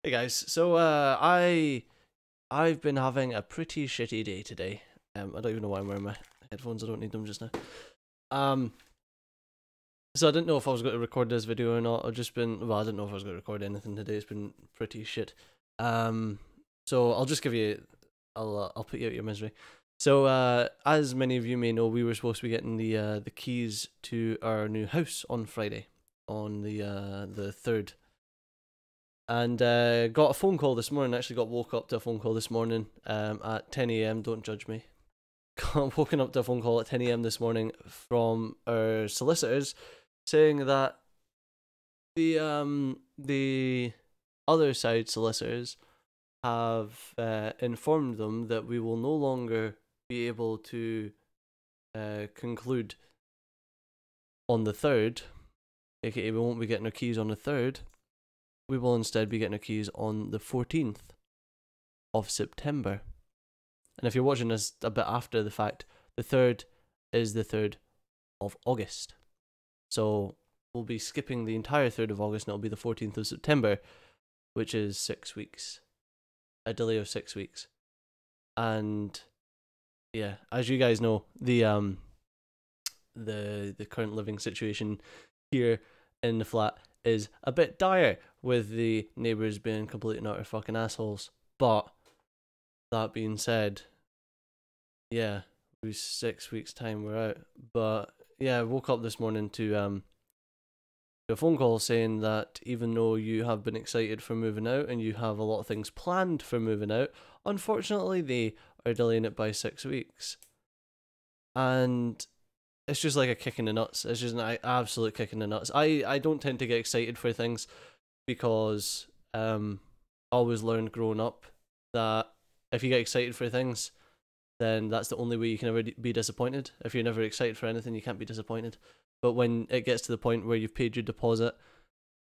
Hey guys, so I've been having a pretty shitty day today. I don't even know why I'm wearing my headphones. I don't need them just now. Um, so I didn't know if I was going to record this video or not. I've just been I didn't know if I was going to record anything today. It's been pretty shit. So I'll just give you, I'll put you out your misery. So as many of you may know, we were supposed to be getting the keys to our new house on Friday, on the 3rd. And got a phone call this morning. Actually got woke up to a phone call this morning at 10 a.m. Don't judge me. Got woken up to a phone call at 10 a.m. this morning from our solicitors saying that the other side solicitors have informed them that we will no longer be able to conclude on the 3rd, aka we won't be getting our keys on the 3rd. We will instead be getting our keys on the 14th of September. And if you're watching this a bit after the fact, the 3rd is the 3rd of August. So we'll be skipping the entire 3rd of August and it'll be the 14th of September, which is 6 weeks. A delay of 6 weeks. And yeah, as you guys know, the current living situation here in the flat is a bit dire, with the neighbours being complete and utter fucking assholes. But that being said, yeah, 6 weeks time we're out. But yeah, I woke up this morning to a phone call saying that even though you have been excited for moving out and you have a lot of things planned for moving out, unfortunately they are delaying it by 6 weeks. And it's just like a kick in the nuts. It's just an absolute kick in the nuts. I don't tend to get excited for things because I always learned growing up that if you get excited for things, then that's the only way you can ever be disappointed. If you're never excited for anything, you can't be disappointed. But when it gets to the point where you've paid your deposit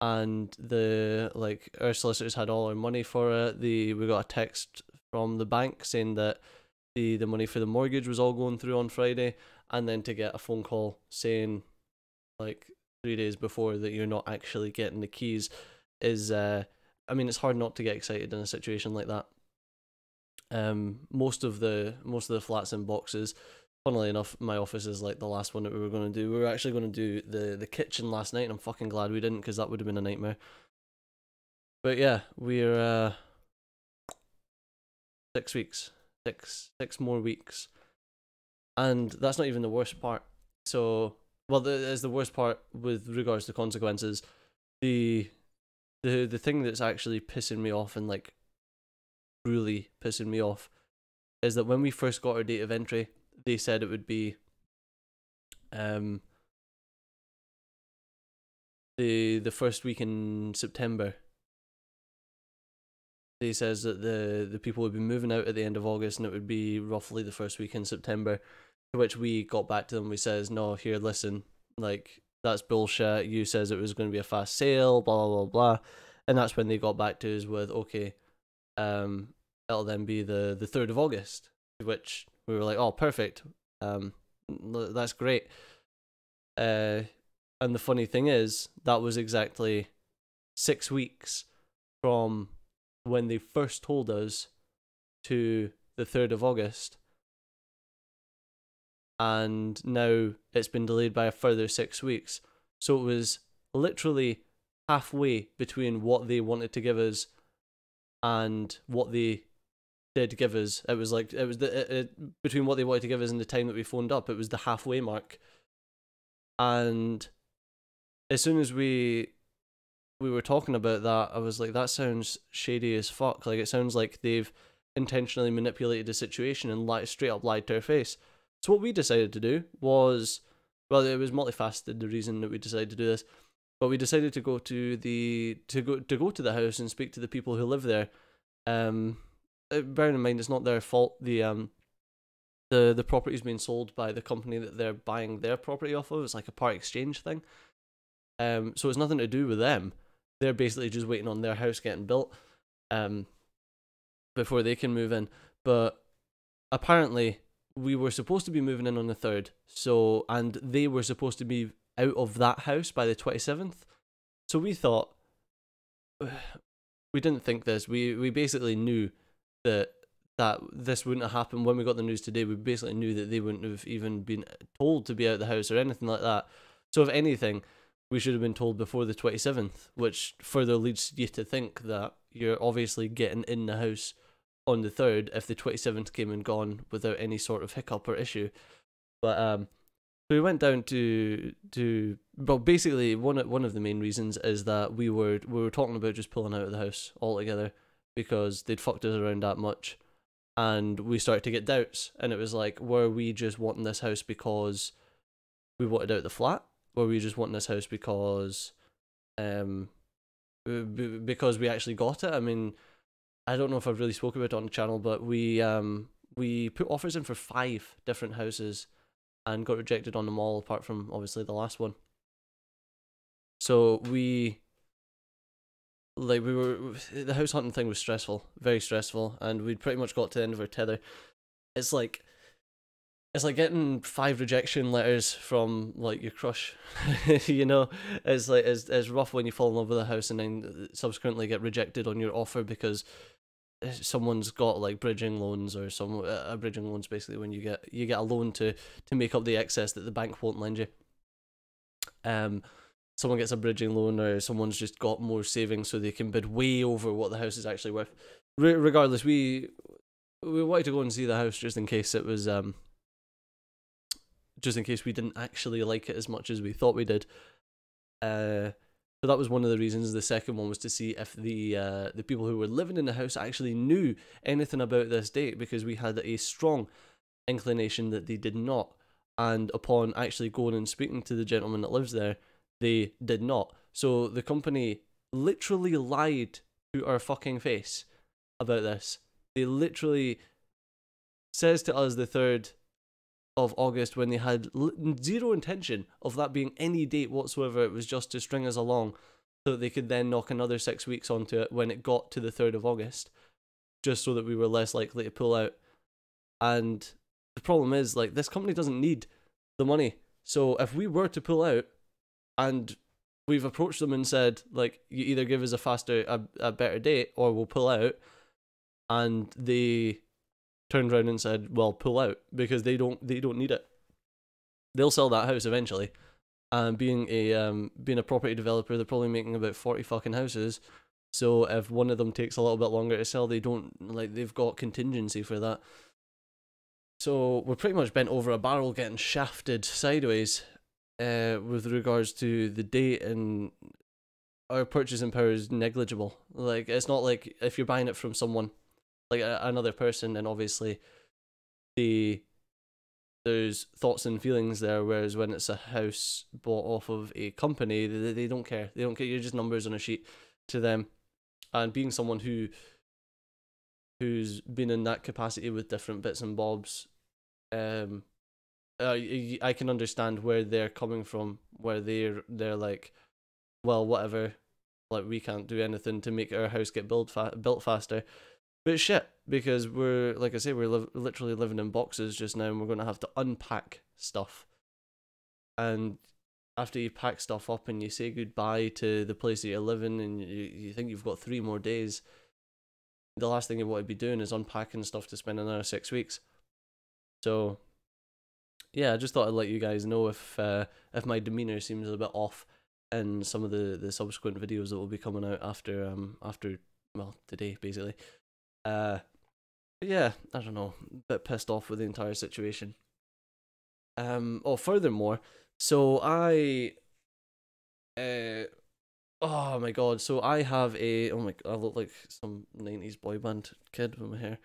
and our solicitors had all our money for it, we got a text from the bank saying that the money for the mortgage was all going through on Friday, and then to get a phone call saying like 3 days before that you're not actually getting the keys is I mean, it's hard not to get excited in a situation like that. Most of the flats in boxes, funnily enough, my office is like the last one that we were going to do. We were actually going to do the kitchen last night, and I'm fucking glad we didn't, because that would have been a nightmare. But yeah, we're 6 weeks. Six more weeks. And that's not even the worst part. So, well, there's the worst part with regards to consequences. The thing that's actually pissing me off, and like truly pissing me off, is that when we first got our date of entry, they said it would be the first week in September. They says that the people would be moving out at the end of August and it would be roughly the first week in September. To which we got back to them, we says, no, here, listen, like, that's bullshit. You says it was going to be a fast sale, blah, blah, blah, blah. And that's when they got back to us with, okay, it'll then be the 3rd of August. To which we were like, oh, perfect. That's great. And the funny thing is, that was exactly 6 weeks from when they first told us to the 3rd of August. And now it's been delayed by a further 6 weeks. So it was literally halfway between what they wanted to give us and what they did give us. It was like, between what they wanted to give us and the time that we phoned up, it was the halfway mark. And as soon as we were talking about that, I was like, that sounds shady as fuck. Like, it sounds like they've intentionally manipulated the situation and straight up lied to our face. So what we decided to do was, well, it was multifaceted, the reason that we decided to do this, but we decided to go to the house and speak to the people who live there. Bearing in mind, it's not their fault. The property's been sold by the company that they're buying their property off of. It's like a part exchange thing. So it's nothing to do with them. They're basically just waiting on their house getting built before they can move in. But apparently we were supposed to be moving in on the 3rd, and they were supposed to be out of that house by the 27th. So we thought, we didn't think this. We basically knew that this wouldn't have happened when we got the news today. We basically knew that they wouldn't have even been told to be out of the house or anything like that. So if anything, we should have been told before the 27th, which further leads you to think that you're obviously getting in the house on the 3rd if the 27th came and gone without any sort of hiccup or issue. But so we went down to well, basically one of the main reasons is that we were talking about just pulling out of the house altogether because they'd fucked us around that much, and we started to get doubts, and it was like, were we just wanting this house because we wanted out the flat? Were we just wanting this house because we actually got it? I mean, I don't know if I've really spoken about it on the channel, but we put offers in for 5 different houses and got rejected on them all, apart from obviously the last one. So the house hunting thing was stressful, very stressful, and we'd pretty much got to the end of our tether. It's like getting 5 rejection letters from like your crush. You know, it's like it's rough when you fall in love with a house and then subsequently get rejected on your offer because someone's got like bridging loans, or a bridging loan's basically when you get a loan to make up the excess that the bank won't lend you. Someone gets a bridging loan, or someone's just got more savings so they can bid way over what the house is actually worth. Regardless, we wanted to go and see the house just in case it was just in case we didn't actually like it as much as we thought we did. So that was one of the reasons. The second one was to see if the people who were living in the house actually knew anything about this date, because we had a strong inclination that they did not. And upon actually going and speaking to the gentleman that lives there, they did not. So the company literally lied to our fucking face about this. They literally says to us the 3rd of August, when they had zero intention of that being any date whatsoever. It was just to string us along so that they could then knock another 6 weeks onto it when it got to the 3rd of August, just so that we were less likely to pull out. And the problem is, like, this company doesn't need the money. So if we were to pull out, and we've approached them and said, like, you either give us a better date or we'll pull out, and they turned around and said, well, pull out, because they don't need it. They'll sell that house eventually, and being a property developer, they're probably making about 40 fucking houses. So if one of them takes a little bit longer to sell, they've got contingency for that. So we're pretty much bent over a barrel getting shafted sideways with regards to the date, and our purchasing power is negligible. Like, it's not like if you're buying it from someone, like another person, then obviously there's thoughts and feelings there, whereas when it's a house bought off of a company, they don't care. They don't care. You're just numbers on a sheet to them. And being someone who's been in that capacity with different bits and bobs, I can understand where they're coming from, where they're like, well, whatever, like, we can't do anything to make our house get built faster. But shit, because we're, like I say, we're literally living in boxes just now, and we're going to have to unpack stuff. And after you pack stuff up and you say goodbye to the place that you're living, and you think you've got 3 more days, the last thing you want to be doing is unpacking stuff to spend another 6 weeks. So yeah, I just thought I'd let you guys know if my demeanour seems a bit off in some of the subsequent videos that will be coming out after well, today, basically. Yeah, I don't know, a bit pissed off with the entire situation. Furthermore, so oh my god, so I have I look like some 90s boy band kid with my hair.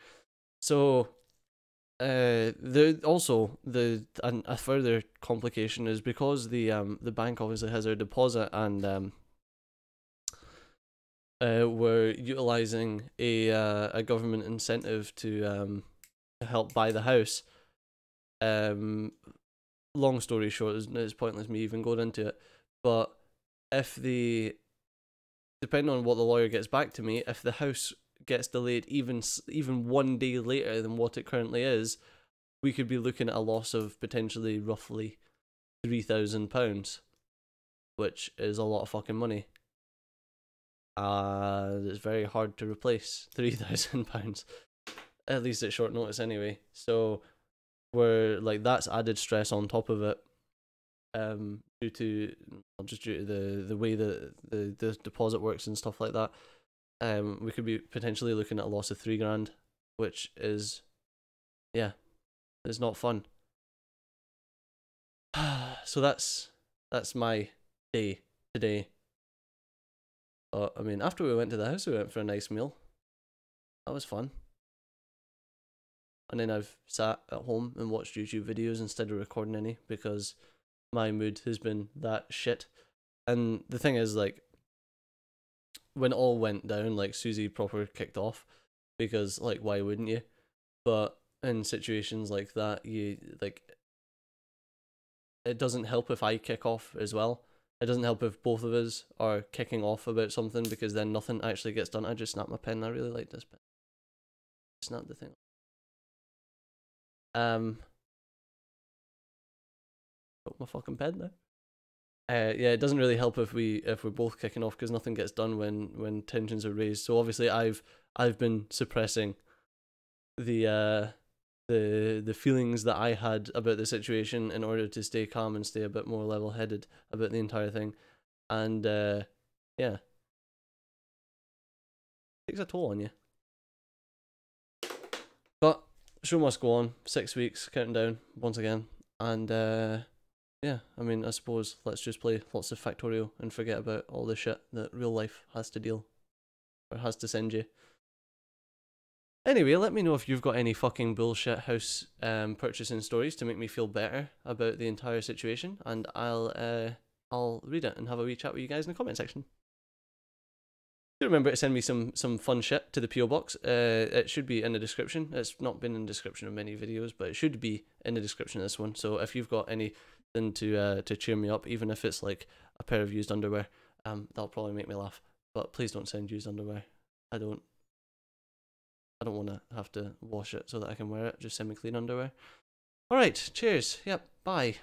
So a further complication is because the bank obviously has our deposit, and we're utilizing a government incentive to help buy the house. Long story short, it's pointless me even going into it, but depending on what the lawyer gets back to me, if the house gets delayed even 1 day later than what it currently is, we could be looking at a loss of potentially roughly £3,000, which is a lot of fucking money. It's very hard to replace £3,000, at least at short notice anyway. So we're like, that's added stress on top of it, due to the way that the deposit works and stuff like that. We could be potentially looking at a loss of £3,000, which is, yeah, it's not fun. So that's my day today. I mean, after we went to the house, we went for a nice meal. That was fun. And then I've sat at home and watched YouTube videos instead of recording any, because my mood has been that shit. And the thing is, like, when it all went down, like, Susie proper kicked off, because, like, why wouldn't you? But in situations like that, you, like, it doesn't help if I kick off as well. It doesn't help if both of us are kicking off about something, because then nothing actually gets done. I just snapped my pen. I really like this pen. Snap the thing. Broke my fucking pen now. Yeah, it doesn't really help if we're both kicking off, because nothing gets done when tensions are raised. So obviously I've been suppressing the feelings that I had about the situation in order to stay calm and stay a bit more level headed about the entire thing. And yeah, it takes a toll on you. But show must go on. 6 weeks counting down once again, and yeah, I mean, I suppose let's just play lots of Factorio and forget about all the shit that real life has to deal, or has to send you. Anyway, let me know if you've got any fucking bullshit house purchasing stories to make me feel better about the entire situation, and I'll read it and have a wee chat with you guys in the comment section. Do remember to send me some fun shit to the P.O Box. It should be in the description. It's not been in the description of many videos, but it should be in the description of this one. So if you've got anything to cheer me up, even if it's like a pair of used underwear, that'll probably make me laugh. But please don't send used underwear. I don't want to have to wash it so that I can wear it. Just send me clean underwear. Alright, cheers. Yep, bye.